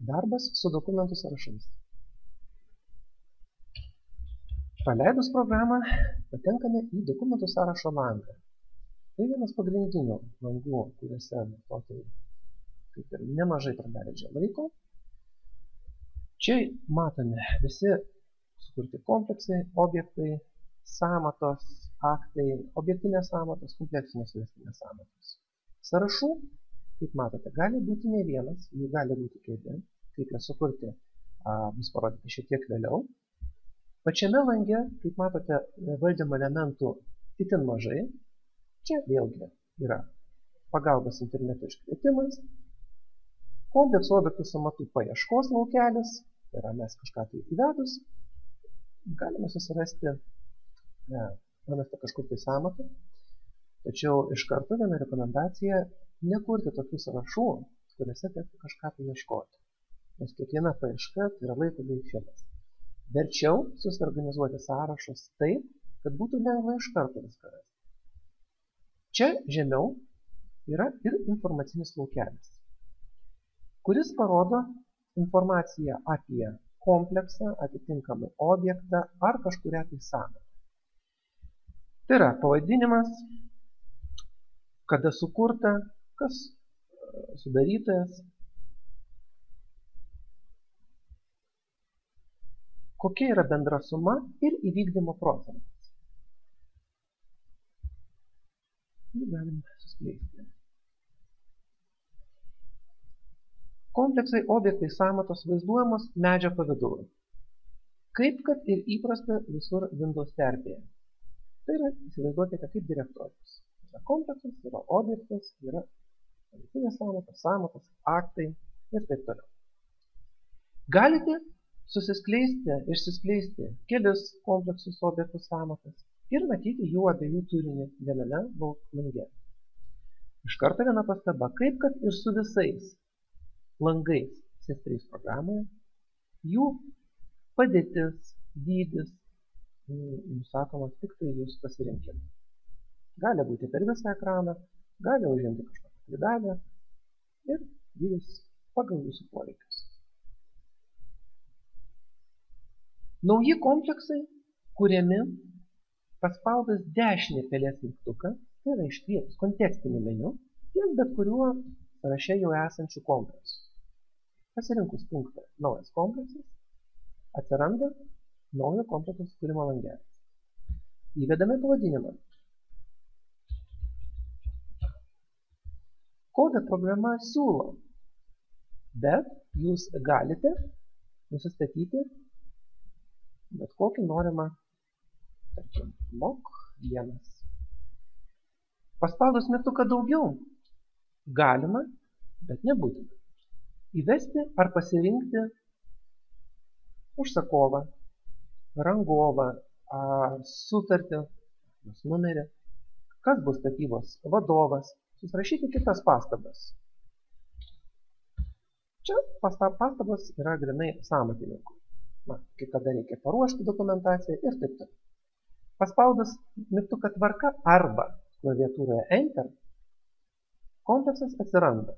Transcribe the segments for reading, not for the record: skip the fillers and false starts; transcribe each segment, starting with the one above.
Darbas su dokumentų sąrašais. Paleidus programą, patenkame į dokumentų sąrašo langą. Tai vienas pagrindinių langų, kuriuose vartotojai kaip ir nemažai praleidžia laiko. Čia matome visi sukurti kompleksai, objektai, sąmatos, aktai, objektinės sąmatos, kompleksinės suvestinės sąmatos. Sąrašų, kaip matote, gali būti ne vienas, jų gali būti keli, kaip jas sukurti bus parodyti šiek tiek vėliau. Pačiame lange, kaip matote, valdymo elementų itin mažai. Čia vėlgi yra pagalbos interneto iškvietimas, komplekso objektų sąmatų paieškos laukelis, tai yra mes kažką tai įvedus, galime susirasti pamestą kažkur tai sąmatą, tačiau iš karto viena rekomendacija nekurti tokių sąrašų, kuriuose tektų kažką tai ieškoti, nes kiekviena paieška tai yra laiko gaišimas. Verčiau susiorganizuoti sąrašus taip, kad būtų lengva iš karto viską rasti. Čia žemiau yra ir informacinis laukelis, kuris parodo informaciją apie kompleksą, atitinkamai objektą ar kažkurią tai sąmatą. Tai yra pavadinimas, kada sukurta, kas sudarytojas, kokia yra bendra suma ir įvykdymo procentas. Ir galime suskleisti. Kompleksai, objektai, sąmatos vaizduojamos medžio pavidalu, kaip kad ir įprasta visur Windows terpėje. Tai yra, įsivaizduokite, kaip direktorius. Yra kompleksas, yra objektas, yra objektinės sąmatos, aktai ir taip toliau. Galite susiskleisti, išsiskleisti kelis kompleksus, objektus, sąmatas ir matyti jų abiejų turinį viename lange. Iš karto viena pastaba, kaip kad ir su visais langais CS3 programoje, jų padėtis, dydis, nusakomas tik tai jūsų pasirinkimai. Gali būti per visą ekraną, gali užimti kažkokią dalį ir dydis pagal jūsų poreikius. Nauji kompleksai kuriami paspaudus dešinį pelės mygtuką, tai yra iškvietus kontekstinį meniu, ties bet kuriuo sąraše jau esančių kompleksų. Pasirinkus punktą naujas kompleksas, atsiranda naujo komplekso sukūrimo langelis. Įvedame pavadinimą. Kodą programa siūlo, bet jūs galite nusistatyti bet kokį norimą, tarkim, mok1. Paspaudus mygtuką daugiau galima, bet nebūtina, įvesti ar pasirinkti užsakovą, rangovą, sutartį, numerį, kas bus statybos vadovas, susirašyti kitas pastabas. Čia pastabos yra grinai sąmatininkų. Kai kada reikia paruošti dokumentaciją ir taip toliau. Paspaudus mygtuką tvarka arba klaviatūroje Enter, kompleksas atsiranda.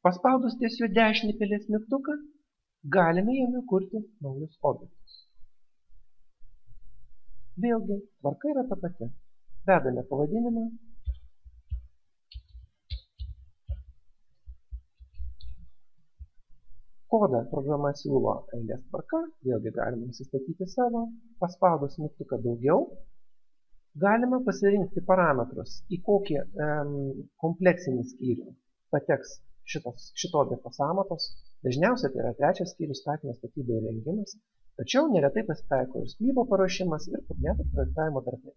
Paspaudus ties jo dešinį pelės mygtuką, galime jame kurti naujus objektus. Vėlgi, tvarka yra ta pati. Vedame pavadinimą. Kodą programa siūlo eilės tvarka, vėlgi galime nusistatyti savo. Paspaudus mygtuką daugiau, galima pasirinkti parametrus, į kokį kompleksinį skyrių pateks šito objekto sąmatos. Dažniausiai tai yra trečias skyrius statinės statyba ir rengimas, tačiau neretai pasitaiko ir sklypo paruošimas ir net projektavimo darbai.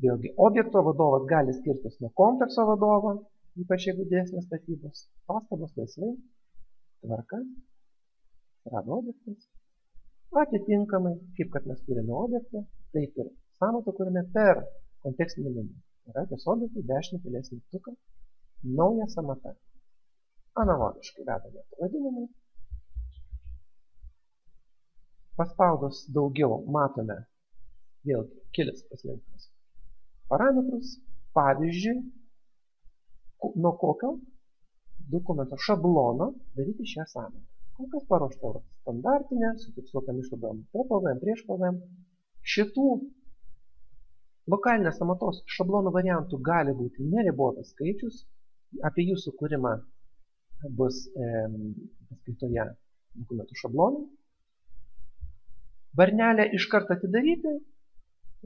Vėlgi, objekto vadovas gali skirtis nuo komplekso vadovo, ypač jeigu didesnės statybos, pastabos laisvai, tvarka, rado objektas. Atitinkamai, kaip kad mes turime objektą, taip ir sąmatą kuriame per kontekstinį meniu. Yra ties objektų dešinį pelės mygtuką, nauja sąmata. Analogiškai vedame pavadinimą. Paspaudus daugiau matome vėlgi kelis pasirinktus parametrus. Pavyzdžiui, nuo kokio dokumento šablono daryti šią sąmatą. Kol kas paruošta standartinė, su fiksuotam išlaidom po PVM, prieš PVM. Šitų lokalinės sąmatos šablonų variantų gali būti neribotas skaičius. Apie jų sukūrimą bus paskaitoje dokumentų šablonų. Varnelę iškart atidaryti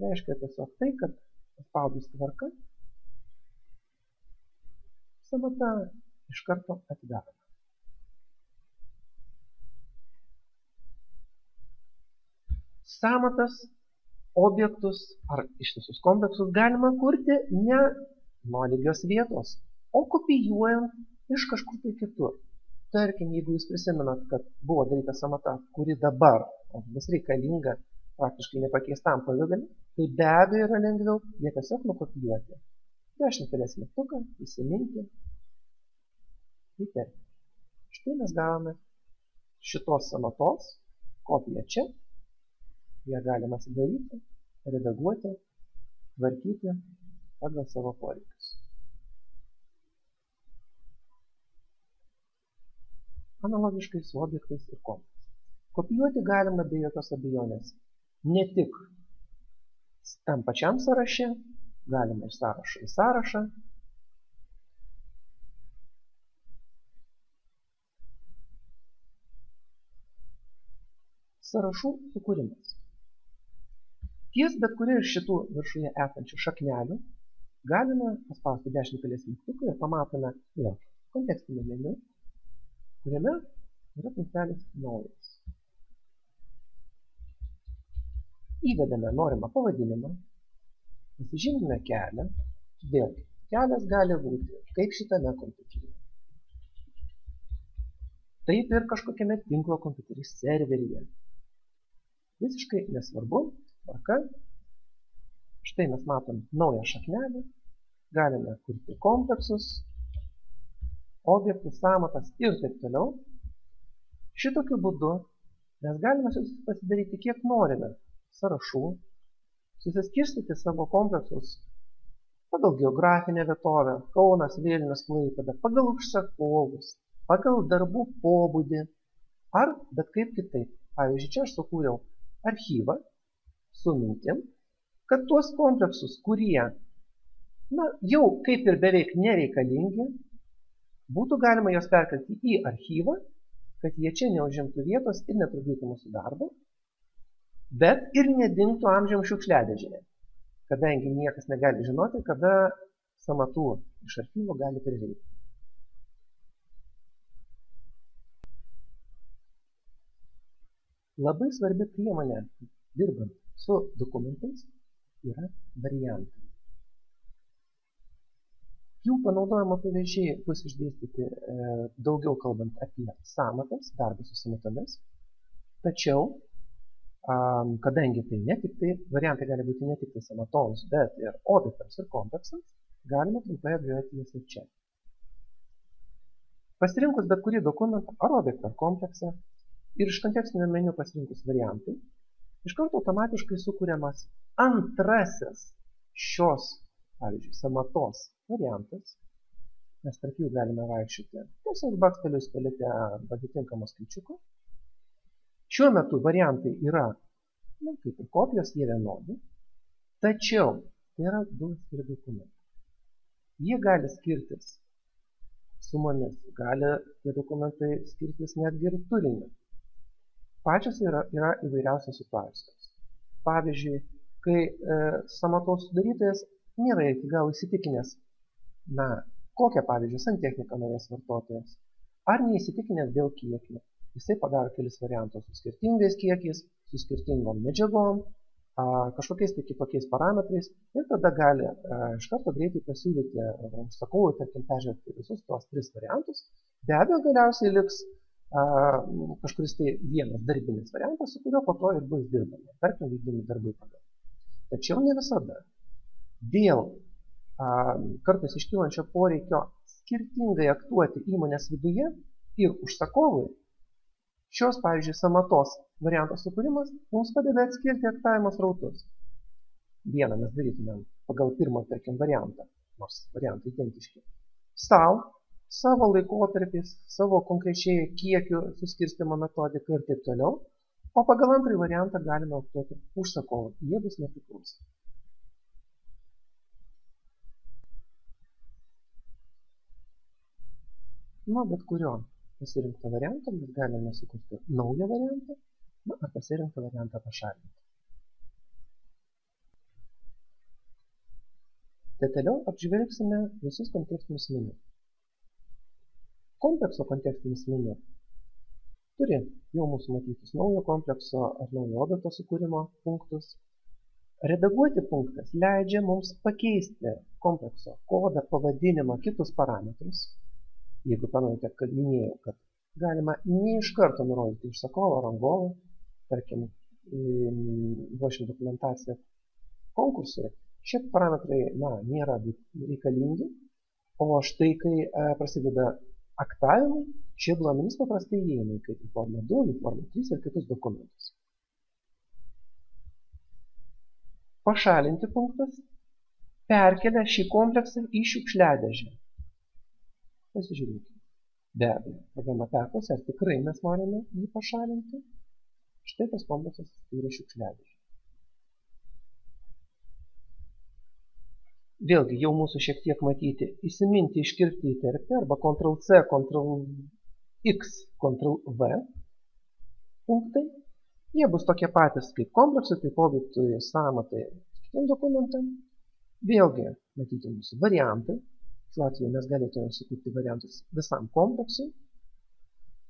reiškia tiesiog tai, kad paspaudus tvarką sąmata iš karto atidaroma. Sąmatas, objektus ar ištisus kompleksus galima kurti ne nuo lygios vietos, o kopijuojant iš kažkur tai kitur. Tarkim, jeigu jūs prisimenat, kad buvo daryta sąmata, kuri dabar bus reikalinga praktiškai nepakeistam pavidale, tai be abejo yra lengviau ją tiesiog nukopijuoti. Dešintelės mygtuką, įsiminti. Įterpti. Štai mes gavome šitos sąmatos kopiją čia. Ją galima atsidaryti, redaguoti, tvarkyti pagal savo poreikius. Analogiškai su objektais ir kompleksais. Kopijuoti galima be jokios abejonės ne tik tam pačiam sąraše, galima iš sąrašo į sąrašą. Sąrašų sukūrimas. Ties bet kuri iš šitų viršuje esančių šaknelių galime paspausti dešintelės mygtuką ir pamatome vėl kontekstinį meniu, kuriame yra punktelis naujas. Įvedame norimą pavadinimą, pasižymime kelią, vėl kelias gali būti kaip šitame kompiuteryje. Taip ir kažkokiame tinklo kompiuteryje serveryje. Visiškai nesvarbu, tvarka. Štai mes matom naują šaknelį, galime kurti kompleksus, objektus, sąmatas ir taip toliau. Šitokiu būdu mes galime pasidaryti kiek norime sąrašų, susiskirstyti savo kompleksus pagal geografinę vietovę, Kaunas, Vilnius, Klaipėda, pagal užsakovus, pagal darbų pobūdį ar bet kaip kitaip. Pavyzdžiui, čia aš sukūriau archyvą su mintim, kad tuos kompleksus, kurie jau kaip ir beveik nereikalingi, būtų galima juos perkelti į archyvą, kad jie čia neužimtų vietos ir netrukdytų mūsų darbo, bet ir nedingtų amžiaus šiukšliadėžėje, kadangi niekas negali žinoti, kada sąmatų iš archyvo gali prireikti. Labai svarbi priemonė, dirbant su dokumentais, yra variantai. Jų panaudojimo pavyzdžiai bus išdėstyti daugiau kalbant apie sąmatas, darbą su sąmatomis. Tačiau, kadangi tai ne tik tai, variantai gali būti ne tik tai sąmatoms, bet ir objektams ir kompleksams, galima trumpai apžiūrėti jas ir čia. Pasirinkus bet kurį dokumentą ar objektą ar kompleksą, ir iš kontekstinio meniu pasirinkus variantai, iš karto automatiškai sukuriamas antrasis šios, pavyzdžiui, sąmatos variantas. Mes tarp jų galime vaikščioti tiesiog bakstelius kelite atitinkamo skaičiuko. Šiuo metu variantai yra, kaip ir kopijos, jie vienodi, tačiau tai yra du atskiri dokumentai. Jie gali skirtis sumomis, gali tie dokumentai skirtis netgi ir turiniu. Pačios yra įvairiausios situacijos. Pavyzdžiui, kai sąmatos sudarytojas nėra iki galo įsitikinęs, kokią, pavyzdžiui, santechniką norės vartotojas, ar neįsitikinęs dėl kiekių. Jisai padaro kelis variantus su skirtingais kiekiais, su skirtingom medžiagom, kažkokiais tai kitokiais parametrais ir tada gali iš karto greitai pasiūlyti užsakovui, tarkim, peržiūrėti visus tuos tris variantus. Be abejo, galiausiai liks kažkuris tai vienas darbinis variantas, su kuriuo po to ir bus dirbama, tarkim, vykdomi darbai pagal. Tačiau ne visada. Dėl kartais iškylančio poreikio skirtingai aktuoti įmonės viduje ir užsakovui, šios, pavyzdžiui, sąmatos varianto sukūrimas mums padeda atskirti aktavimo srautus. Vieną mes darytumėm pagal pirmą, tarkim, variantą, nors variantai identiški. savo laikotarpiais, savo konkrečiai kiekių suskirstymo metodiką ir taip toliau, o pagal antrąjį variantą galime optuoti užsakovą. Jie bus nepriklausomi. Nuo bet kurio pasirinkto varianto mes galime sukurti naują variantą, ar pasirinktą variantą pašalinti. Detaliau apžvelgsime visus kontekstinius meniu. Komplekso kontekstinis meniu turi jau mūsų matytus naujo komplekso ar naujo objekto sukūrimo punktus. Redaguoti punktas leidžia mums pakeisti komplekso kodą, pavadinimą, kitus parametrus. Jeigu pamenate, kad minėjau, kad galima ne iš karto nurodyti užsakovą, rangovą, tarkim, ruošiant dokumentaciją konkursui, šie parametrai nėra reikalingi, o štai kai prasideda aktavimai, šie duomenys paprastai įeina kaip į formą 2, į formą 3 ir kitus dokumentus. Pašalinti punktas perkelia šį kompleksą į šiukšliadėžę. Pasižiūrėkime. Be abejo, programa perklausė, ar tikrai mes norime jį pašalinti. Štai tas kompleksas yra šiukšliadėžė. Vėlgi, jau mūsų šiek tiek matyti, įsiminti, iškirpti, įterpti, arba Ctrl+C, Ctrl+X, Ctrl+V punktai. Jie bus tokie patys kaip kompleksui, kaip objektui, sąmatai, kitiem dokumentam. Vėlgi, matyti mūsų variantai. Šiuo atveju mes galėtume sukurti variantus visam kompleksui.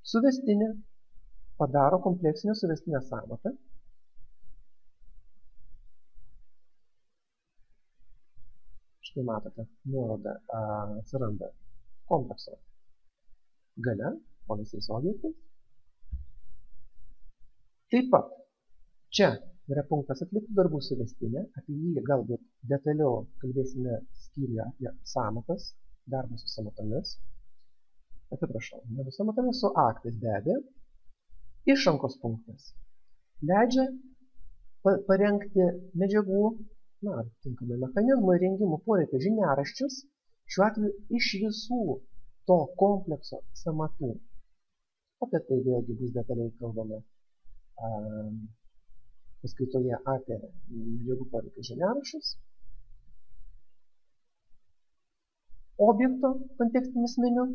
Suvestinė padaro kompleksinę suvestinę sąmatą. Štai matote, nuoroda atsiranda komplekso gale, po visais objektais. Taip pat, čia yra punktas atlikti darbų suvestinė, apie jį galbūt detaliau kalbėsime skyriuje apie sąmatas, darbą su samatomis. Atsiprašau, ne su samatomis, su aktais be abejo. Išrankos punktas leidžia parengti medžiagų, tinkamai mechanizmų ir rengimų poreikio žiniaraščius, šiuo atveju iš visų to komplekso sąmatų. Apie tai vėlgi bus detaliai kalbama paskaitoje apie medžiagų poreikio žiniaraščius. Objekto kontekstinis meniu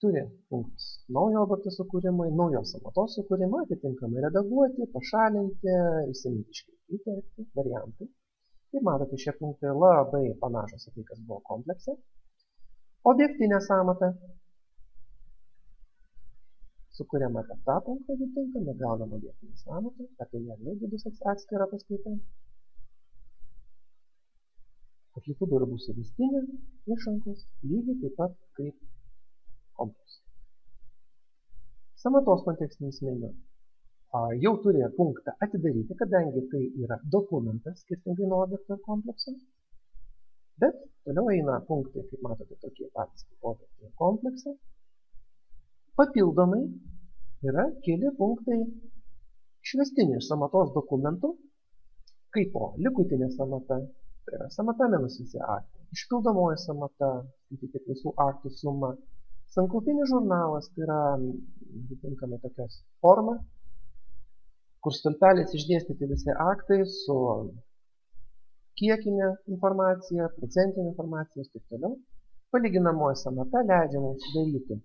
turi punktus naujo objekto sukūrimai, naujos sąmatos sukūrimai, atitinkamai redaguoti, pašalinti, įsiminti, įterpti, variantai. Kaip matote, šie punktai labai panašus į tai, kas buvo komplekse. Objektinė sąmata. Sukūrėme apie tą punktą atitinkamai, gaunam objektinę sąmatą, apie ją vėlgi bus atskira paskaita. Atliktų darbų suvestinė, išrankos, lygiai taip pat kaip kompleksų. Sąmatos kontekstinis meniu jau turi punktą atidaryti, kadangi tai yra dokumentas, skirtingai nuo objekto ir komplekso. Bet toliau eina punktai, kaip matote, tokie patys kaip objekto ir komplekso. Papildomai yra keli punktai išvestinių iš sąmatos dokumentų, kaip likutinė sąmata, tai yra sąmata minus visi aktai, išpildomoji sąmata, tik visų aktų suma, sanklaupinis žurnalas, tai yra atitinkamai tokios forma, kur stulpelis išdėstyti visi aktai su kiekinė informacija, procentinė informacija ir taip toliau. Palyginamoji sąmata leidžia mums sudaryti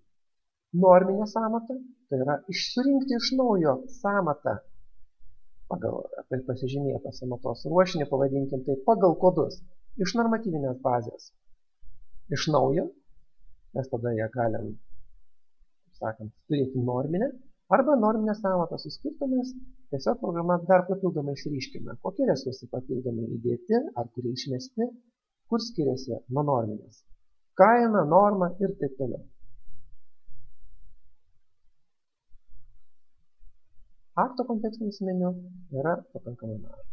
norminę sąmatą, tai yra surinkti iš naujo sąmatą pagal pasižymėtą sąmatos ruošinį, pavadinkim tai pagal kodus, iš normatyvinės bazės iš naujo, mes tada ją galim, sakant, turėti norminę, arba norminę sąmatą su skirtumais, tiesiog programa dar papildomai išryškina, kokie resursai papildomai įdėti, ar kurie išmesti, kur skiriasi nuo norminės. Kaina, norma ir taip toliau. Akto kontekstinis meniu yra pakankamai mažas.